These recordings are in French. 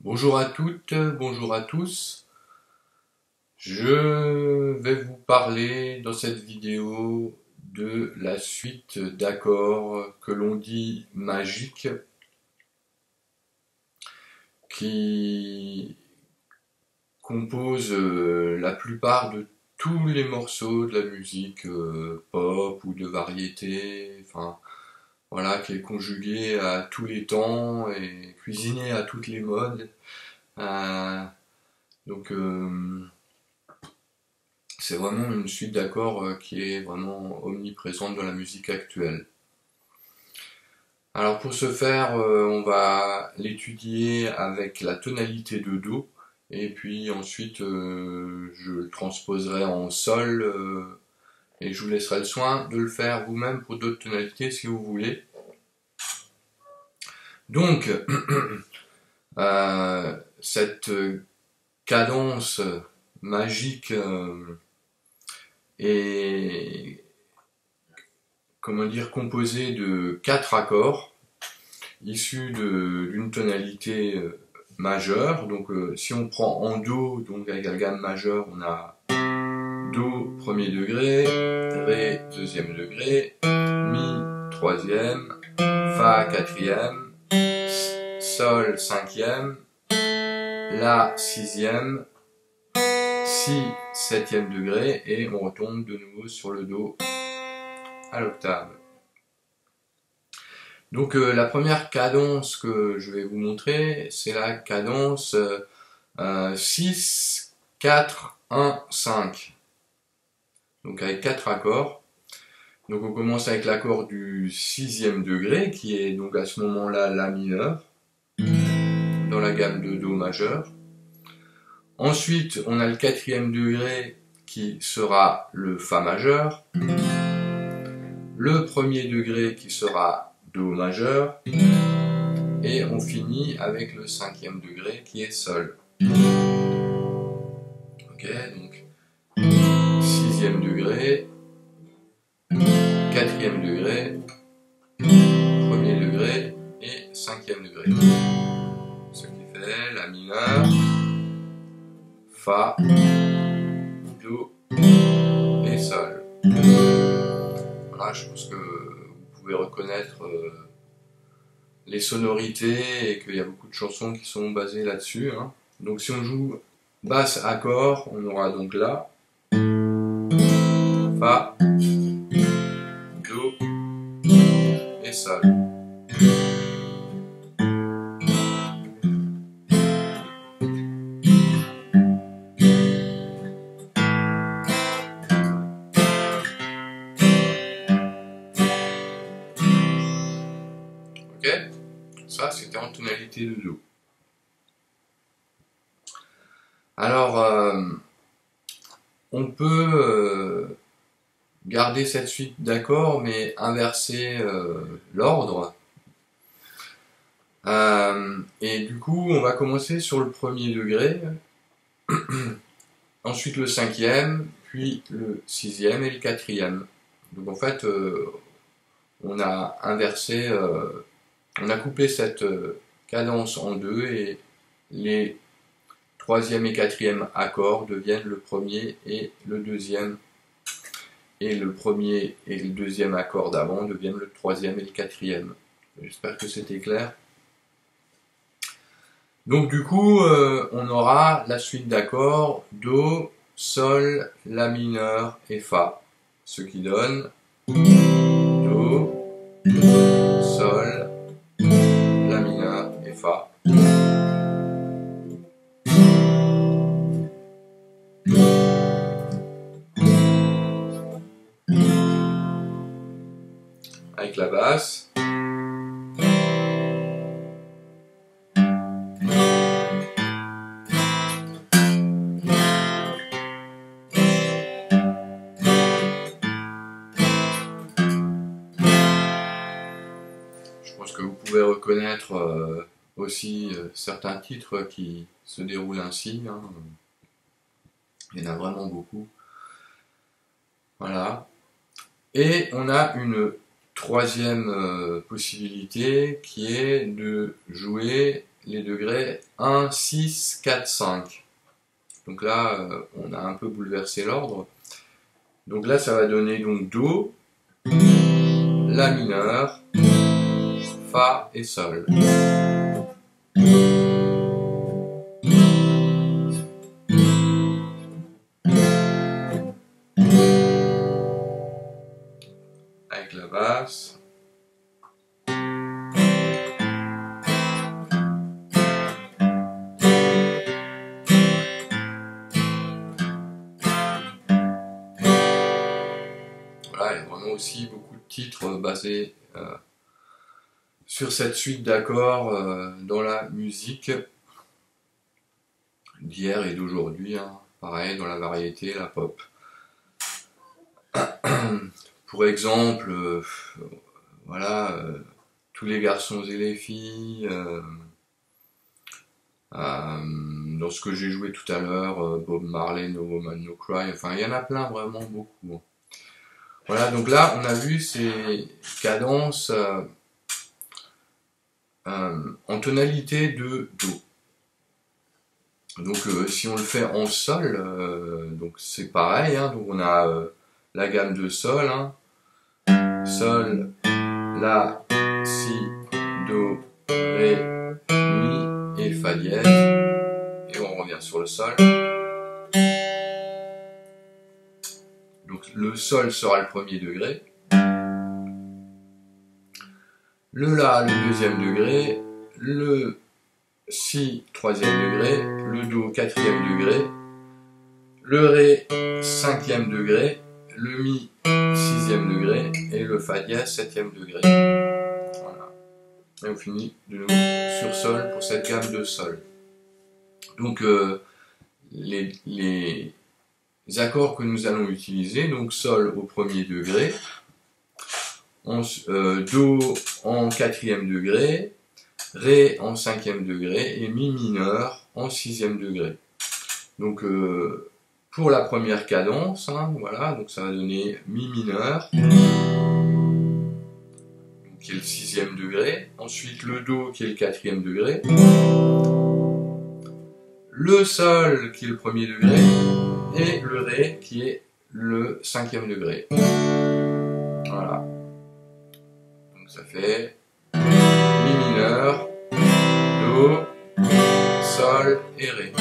Bonjour à toutes, bonjour à tous. Je vais vous parler dans cette vidéo de la suite d'accords que l'on dit magiques qui composent la plupart de tous les morceaux de la musique pop ou de variété, enfin voilà, qui est conjuguée à tous les temps et cuisinée à toutes les modes. Euh, donc c'est vraiment une suite d'accords qui est vraiment omniprésente dans la musique actuelle. Alors pour ce faire, on va l'étudier avec la tonalité de Do, et puis ensuite je le transposerai en Sol, et je vous laisserai le soin de le faire vous-même pour d'autres tonalités si vous voulez. Donc, cette cadence magique est, comment dire, composée de 4 accords issus d'une tonalité majeure. Donc si on prend en Do, donc avec la gamme majeure, on a Do premier degré, Ré deuxième degré, Mi troisième, Fa quatrième, Sol cinquième, La sixième, Si septième degré, et on retombe de nouveau sur le Do à l'octave. Donc la première cadence que je vais vous montrer, c'est la cadence 6, 4, 1, 5. Donc avec 4 accords. Donc on commence avec l'accord du sixième degré, qui est donc à ce moment-là La mineur, dans la gamme de Do majeur. Ensuite, on a le quatrième degré qui sera le Fa majeur. Le premier degré qui sera Do majeur. Et on finit avec le cinquième degré qui est Sol. Ok, donc sixième degré, quatrième degré, premier degré et cinquième degré. Ce qui fait La mineur, Fa, Do et Sol. Voilà, je pense que vous pouvez reconnaître les sonorités et qu'il y a beaucoup de chansons qui sont basées là-dessus. Donc si on joue basse accord, on aura donc La, Fa, Do et Sol. Ok? Ça, c'était en tonalité de Do. Alors, on peut garder cette suite d'accords, mais inverser l'ordre. Et du coup, on va commencer sur le premier degré, ensuite le cinquième, puis le sixième et le quatrième. Donc en fait, on a inversé, on a coupé cette cadence en deux et les troisième et quatrième accords deviennent le premier et le deuxième. Et le premier et le deuxième accord d'avant deviennent le troisième et le quatrième. J'espère que c'était clair. Donc du coup, on aura la suite d'accords Do, Sol, La mineur et Fa. Ce qui donne Do, Sol, La mineur et Fa. Avec la basse. Je pense que vous pouvez reconnaître aussi certains titres qui se déroulent ainsi. Il y en a vraiment beaucoup. Voilà. Et on a une troisième possibilité qui est de jouer les degrés 1 1, 6, 4, 5. Donc là, on a un peu bouleversé l'ordre. Donc là, ça va donner donc Do, La mineur, Fa et Sol. Avec la basse. Voilà, il y a vraiment aussi beaucoup de titres basés sur cette suite d'accords dans la musique d'hier et d'aujourd'hui, hein. Pareil dans la variété, la pop. Pour exemple, voilà, tous les garçons et les filles, dans ce que j'ai joué tout à l'heure, Bob Marley, No Woman No Cry, enfin il y en a plein, vraiment beaucoup. Voilà, donc là on a vu ces cadences en tonalité de Do. Donc si on le fait en Sol, donc c'est pareil, hein, donc on a la gamme de Sol, hein, Sol, La, Si, Do, Ré, Mi et Fa dièse, et on revient sur le Sol. Donc le Sol sera le premier degré, le La le deuxième degré, le Si troisième degré, le Do quatrième degré, le Ré cinquième degré, le Mi sixième degré et le Fa dièse septième degré. Voilà. Et on finit de nouveau sur Sol pour cette gamme de Sol. Donc les accords que nous allons utiliser, donc Sol au premier degré, Do en quatrième degré, Ré en cinquième degré et Mi mineur en sixième degré. Donc pour la première cadence, hein, voilà, donc ça va donner Mi mineur, donc qui est le sixième degré, ensuite le Do qui est le quatrième degré, le Sol qui est le premier degré, et le Ré qui est le cinquième degré. Voilà. Donc ça fait Mi mineur, Do, Sol et Ré.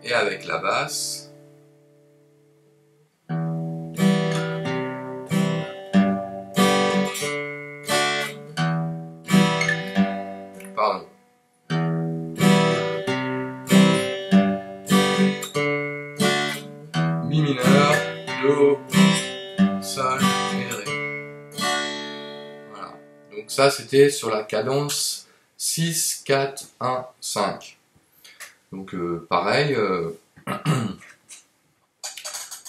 Et avec la basse, pardon. Mi mineur, Do, Sol et Ré. Voilà. Donc ça c'était sur la cadence 6, 4, 1, 5. Donc pareil,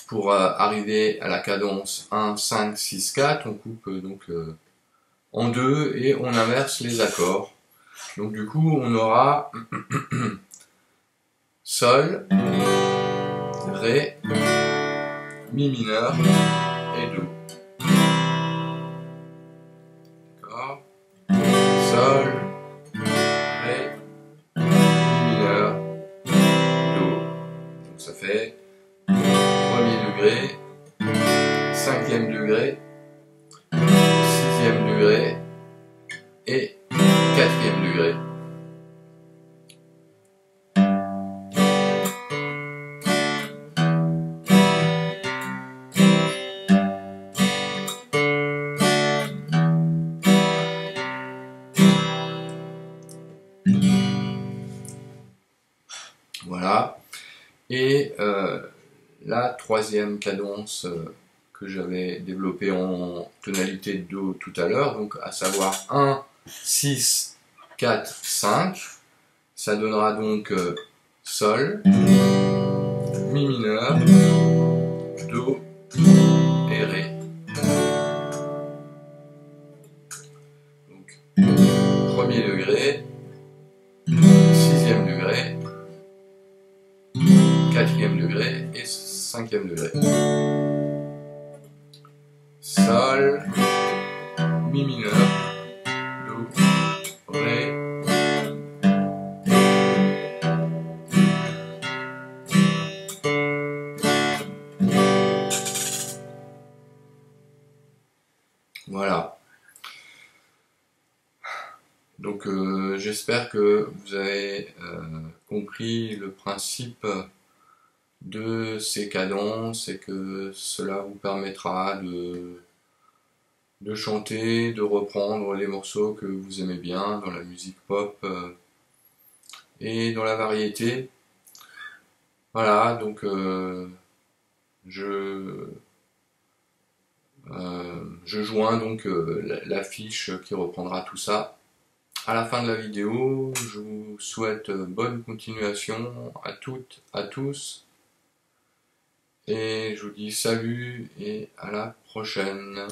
pour arriver à la cadence 1, 5, 6, 4, on coupe donc en deux et on inverse les accords. Donc du coup on aura Sol, Ré, Mi mineur et Do. D'accord. Sol, Ré, Mi mineur, Do. Donc ça fait premier degré, cinquième degré, sixième degré et quatrième degré. Voilà. Et la troisième cadence que j'avais développée en tonalité de Do tout à l'heure, donc à savoir 1, 6, 4, 5, ça donnera donc Sol, Mi mineur, Do et Ré. Donc, premier degré, sixième degré, quatrième degré et cinquième degré. Sol, Mi mineur, Do, Ré. Voilà. Donc j'espère que vous avez compris le principe de ces cadences et que cela vous permettra de chanter, de reprendre les morceaux que vous aimez bien dans la musique pop et dans la variété. Voilà, donc je, je joins donc l'affiche qui reprendra tout ça. À la fin de la vidéo, je vous souhaite bonne continuation à toutes, à tous. Et je vous dis salut et à la prochaine.